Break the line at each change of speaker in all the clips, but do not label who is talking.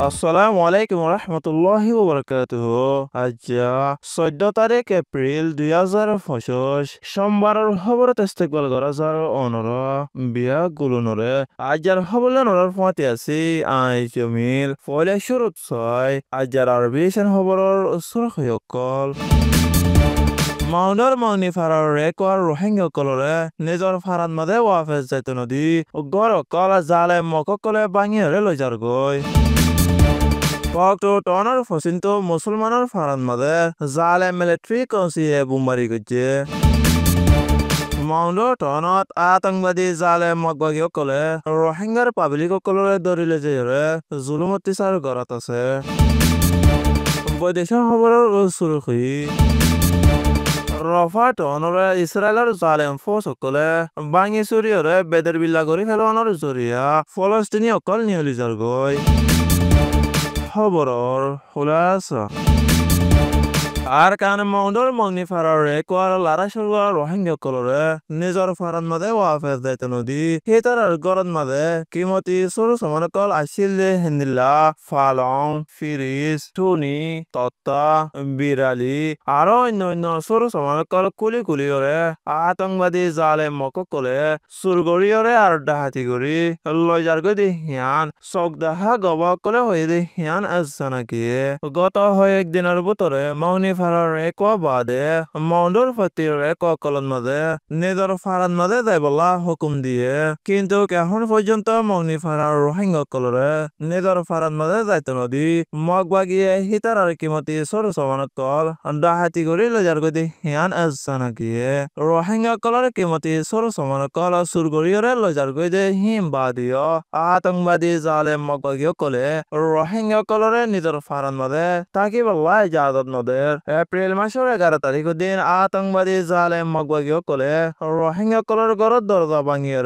আসসালামু আলাইকুম রহমতুল্লাহি ওবরাকাতুহু। আজ 14 তারিখ এপ্রিল 2025 সোমবারের খবরত ইস্তেকবাল করা যার অনর বিয়া গুলনরে আজার খবর নরার ফাতে আছি আই জমিল ফলে শুরুত ছয় আজার আরবিশন খবরের সুরখয়কল মাউনার মাউনি ফারার রেকোয়ার রোহিঙ্গা কলরে নিজর ফারান মাদে ওয়াফেজ যাইত নদী গর কল জালে মককলে বাঙিয়ে লই যার গই পকটো টনার ফসিন্ত মুসলমানের ফারান মাদে জালে মিলিটারি কনসিয়ে বুম্বারি গজ্জে মাউন্ড টনত আতঙ্কবাদী জালে মগবাগী কলে রোহিঙ্গার পাবলিক কলরে দরিলে যে জুলুম অত্যাচার গড়াত আছে বৈদেশিক খবরের সুরখি রফা টনরে ইসরায়েলের জালেম ফোর্স সকলে বাঙি চুরিয়রে বেদের বিল্লা কৰি ফেলোয়ানোর জরিয়া ফলস্তিনি অকল নিয়লিজার গই খবরের খুলাসা আর কান মাউন্ডর মগনি ফারার রেকোয়ার লারা সরগর রোহিঙ্গা কলরে নিজর ফারান মাদে ওয়াফেজ দাইত নদী হেতার আর গরদ মাদে কিমতি সরু সমানকল আসিল হিন্দিল্লা ফালং ফিরিস টুনি তত্তা বিরালি আর অন্য সরু সমানকল কুলি কুলিয়রে আতঙ্কবাদী জালে মককলে সুরগরিয়রে আর ডাহাতি গরি লইজার গদি হিয়ান সকদাহা গবকলে হয়ে দে হিয়ান আসানাকিয়ে গত হয় একদিনের ভিতরে মাউনি ফারার একোয়া বাদে মাউন্ডর ফাতির একোয়া কলন মাদে নিজর ফারান মাদে যাইবলা হুকুম দিয়ে কিন্তু এখন পর্যন্ত মাউনি ফারার রোহিঙ্গা কলরে নিজর ফারান মাদে যাইতে নদী মগ বাগিয়ে হিতার আর কিমতি সরু সমানত কল ডাহাতি করে লজার গদি হিয়ান আসানা গিয়ে রোহিঙ্গা কলর কিমতি সরু সমানত কল সুরগরিয়রে লজার গদি হিম বাদিও আতঙ্কবাদী জালে মগ বাগিয়ে কলে রোহিঙ্গা কলরে নিজর ফারান মাদে তাকি বল্লা ইজাজত নদের এপ্রিল মাসের 11 তারিখ দিন আতঙ্কবাদী জালে মগবাগীয় কলে রোহিঙ্গা কলর গরদ দরজা ভাঙিয়ে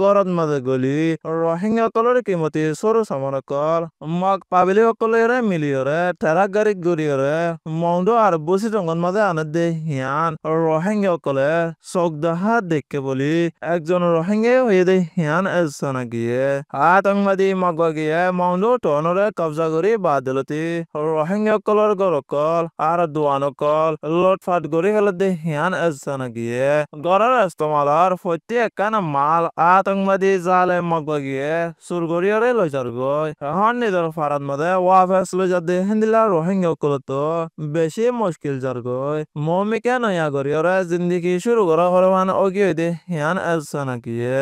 গরদ মাঝে গলি রোহিঙ্গা কলর কিমতি সরু সামনে কল মগ পাবিলি কলরে মিলিয়রে টেরাক গাড়ি গড়িয়রে মৌন্ড আর বসি রঙন মাঝে আনে দে হিয়ান রোহিঙ্গা কলে চোখদাহা দেখকে বলি একজন রোহিঙ্গা হয়ে দে হিয়ান এসনা গিয়ে আতঙ্কবাদী মগবাগিয়ে মৌন্ড টনরে কবজা করি বাদলতি রোহিঙ্গা কলর গরকল আর দোয়ানকল লটফাট গড়ি ফেলে দে হিয়ান এসনা গিয়ে গড়ার ইস্তমালার প্রত্যেকখানা মাল আতঙ্কবাদী জালে মগবাগিয়ে সুরগরিয়রে লইজার গই এখন নিজের ফারাত মধ্যে ওয়াফেস লইজার দে হিন্দিলা রোহিঙ্গা কলতো বেশি মুশকিল যার গই মমিকে নয়া গরিয়রে জিন্দিগি শুরু করা হরবান অগিয়ে দে হিয়ান এসনা গিয়ে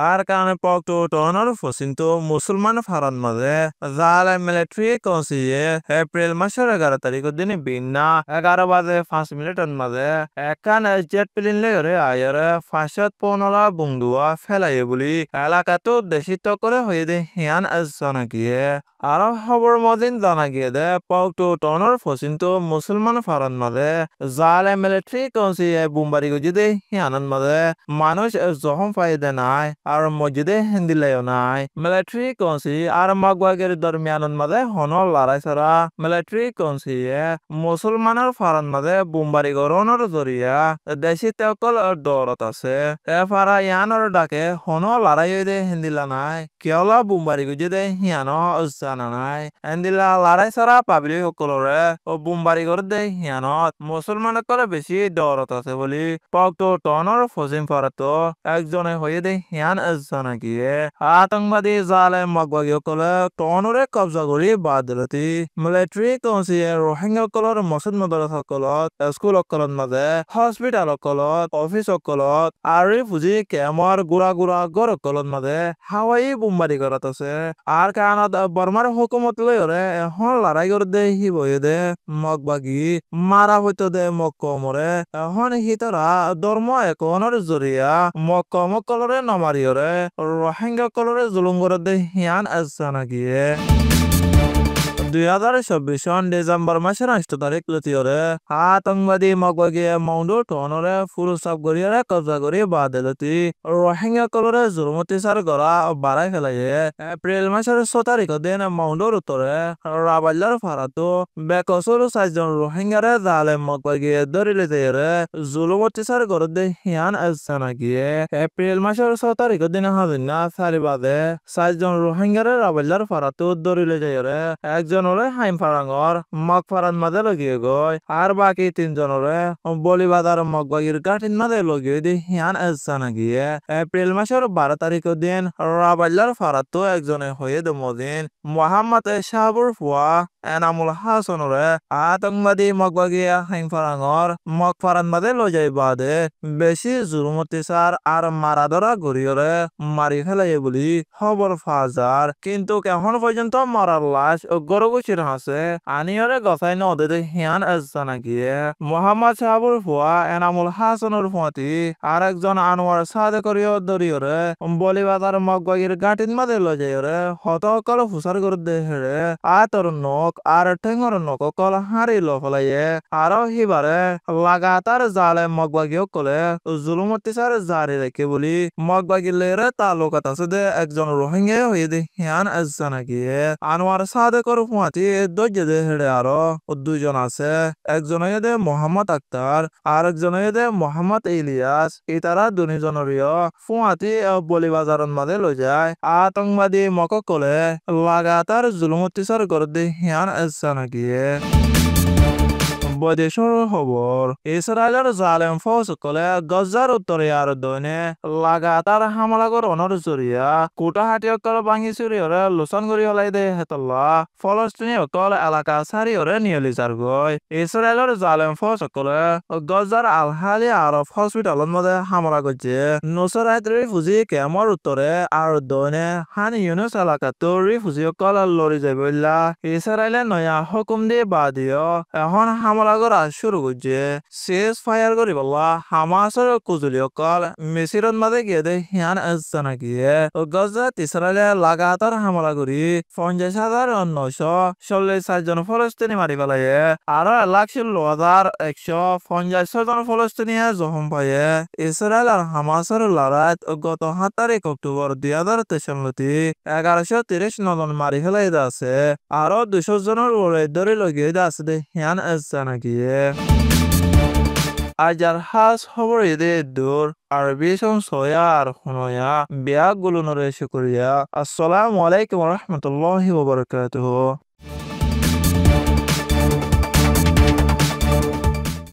আর কারণে পকটো টনর ফসিন্ত মুসলমান ফারান মাঝে জালে মিলিটারি কনসিয়ে এপ্রিল মাসের 11 তারিখ দিনে বিন্না 11 বাজে 5 মিনিটের মাঝে একান জেট প্লেন লয়রে আয়রে ফাঁসত পনলা বুংদুয়া ফেলাইয়ে বলি এলাকাতো দেশিত করে হয়ে দে হিয়ান জানা গিয়ে আর খবর মদিন জানা গিয়ে দে পকটো টনর ফসিন্ত মুসলমান ফারান মাঝে জালে মিলিটারি কনসিয়ে বুম্বারি গজিদে হিয়ানন মাঝে মানুষ জখম পাইদে নাই আর মসজিদে হিন্দিলাইও নাই মিলিটারি কনসি আর মগবাগের দরমিয়ানন মাঝে হনর লড়াই ছাড়া মিলিটারি কনসিয়ে মুসলমানের ফারান মাঝে বুম্বারি গরনের জরিয়া দেশি তেকল দৌলত আছে এ ফারা ইয়ানর ডাকে হনর লড়াই দে হিন্দিলা নাই কেওলা বুম্বারি গুজি দে হিয়ানো জানা নাই হিন্দিলা লড়াই ছাড়া পাবলিক সকলরে ও বুম্বারি গর দে হিয়ানত মুসলমান করে বেশি দৌলত আছে বলি পকটো টনর ফজিম ফারাতো একজনে হয়ে দে হিয়ান জানা গিয়ে আতঙ্কবাদী জালে মগবাগীয় কলে টনরে কবজা কৰি বাদলতি মিলিটারি কনসিয়ে রোহিঙ্গা কলর মসজিদ মাদ্রাসা কলত স্কুল কলত মাঝে হসপিটাল কলত অফিস কলত আর ফুজি কেমর গুড়া গুড়া গড় কলত মাঝে হাওয়াই বুম্বারি করাত আছে আর কারণত বর্মার হুকুমত লয়রে এখন লড়াই করে দে হি বয়ে দে মগবাগী মারা হইতো দে মক্কমরে এখন হিতরা ধর্ম একনের জরিয়া মক্কম কলরে নমারিয়রে রোহিঙ্গা কলরে জুলুম করে দে হিয়ান জানা গিয়ে 2024 সন ডিসেম্বর মাসের 8 তারিখ লতিয়রে আতঙ্কবাদী মগবাগিয়ে মাউন্ডো টনরে ফুল সাব গরিয়ারে কবজা করি বাদে লতি রোহিঙ্গা কলরে জুরমতি সার গড়া বাড়াই ফেলাইয়ে এপ্রিল মাসের 6 তারিখ দিন মাউন্ডোর উত্তরে রাবাল্লার ফারাতো বেকসর 4জন রোহিঙ্গারে জালে মগবাগিয়ে ধরিলে দেয়রে জুলুমতি সার গড়ে হিয়ান আসানা গিয়ে এপ্রিল মাসের 6 তারিখ দিন হাজিনা সারি বাদে 4জন রোহিঙ্গারে রাবাল্লার ফারাতো ধরিলে দেয়রে একজনরে হাইম ফারাঙর মগ ফারান মাঝে লগিয়ে গয় আর বাকি 3জনরে বলিবাজার মগবাগির গাঠিন মাঝে লগিয়ে দি হিয়ান আসানা গিয়ে এপ্রিল মাসের 12 তারিখ দিন রাবাল্লার ফারাতো একজনে হয়ে দমদিন মোহাম্মদ শাহাবুর ফুয়া এনামুল হাসানরে আতঙ্কবাদী মগবাগিয়া হাইম ফারাঙর মগ ফারান মাঝে লজাই বাদে বেশি জুলুমতি সার আর মারাদরা গড়িয়রে মারি ফেলাইয়ে বলি খবর ফাজার কিন্তু এখন পর্যন্ত মরার লাশ গরগুচির হাসে আনিয়রে গছাই নদে হিয়ান আসানা গিয়ে মোহাম্মদ শাহাবুর ফুয়া এনামুল হাসানুর ফুয়াতি আর একজন আনোয়ার সাদে করিও দরিয়রে বলিবাজার মগবাগির গাঁটিন মাঝে লজাইরে হতকল ফুসার করে দেহেরে আতর নখ আর ঠেঙর নখ কল হারি লফলাইয়ে আরো হিবারে লাগাতার জালে মগবাগিও কলে জুলুমতি সার জারি রেখে বলি মগবাগি লেরে তালুকাত আছে দে একজন রোহিঙ্গা হয়ে দে হিয়ান আসানা গিয়ে আনোয়ার সাদে কর ফুয়াতি দজ্জে দে হেড়ে আরো দুইজন আছে একজন দে মোহাম্মদ আক্তার আর একজন দে মোহাম্মদ ইলিয়াস ইতারা দুজনেরও ফুয়াতি বলিবাজারন মাঝে লই যায় আতঙ্কবাদী মক কলে লাগাতার জুলুমতি সার করে দে হিয়ান আসানা গিয়ে বৈদেশৰ খবৰ ইছৰাইলৰ জালেম ফৌজসকলে গজ্জাৰ উত্তৰে আৰু দৈনে লাগাতাৰ হামলা কৰণৰ জৰিয়া কোটাহাটীসকল ভাঙি চুৰিয়ৰে লোচন কৰি হলাই দে হেতল্লা ফলস্তিনীসকল এলেকা চাৰিয়ৰে নিয়লি যাৰগৈ ইছৰাইলৰ জালেম ফৌজসকলে গজ্জাৰ আলহালি আৰব হস্পিটালত মধ্যে হামলা কৰিছে নুছৰাইত ৰিফিউজি কেম্পৰ উত্তৰে আৰু দৈনে হান ইউনুছ এলেকাতো ৰিফিউজিসকল লৰি যাবইলা ইছৰাইলে নয়া হুকুম দি বাদিও এখন হামলা করা শুরু করছে শেষ ফায়ার করি বললা হামাসের কুজুলি অকল মিসিরত মাঝে গিয়ে দে হিয়ান আসানা গিয়ে গজা ইসরায়েলে লাগাতার হামলা করি 50,940 জন ফলস্তিনি মারি পেলাইয়ে আরো 1,16,150 জন ফলস্তিনিয়ে জখম পাইয়ে ইসরায়েল আর হামাসের লড়াইত গত 7 তারিখ অক্টোবর 2023 1130 জন মারি ফেলাই আছে আরো 200 জনের ওরে ধরে লগিয়ে আছে দে হিয়ান আসানা গিয়ে আজার হাস খবর এদে দূর আরবি সয়া আর হুনয়া বিয়া গুলো নরে শুকরিয়া আসসালামু আলাইকুম ওয়া রাহমাতুল্লাহি ওয়া বারাকাতুহু।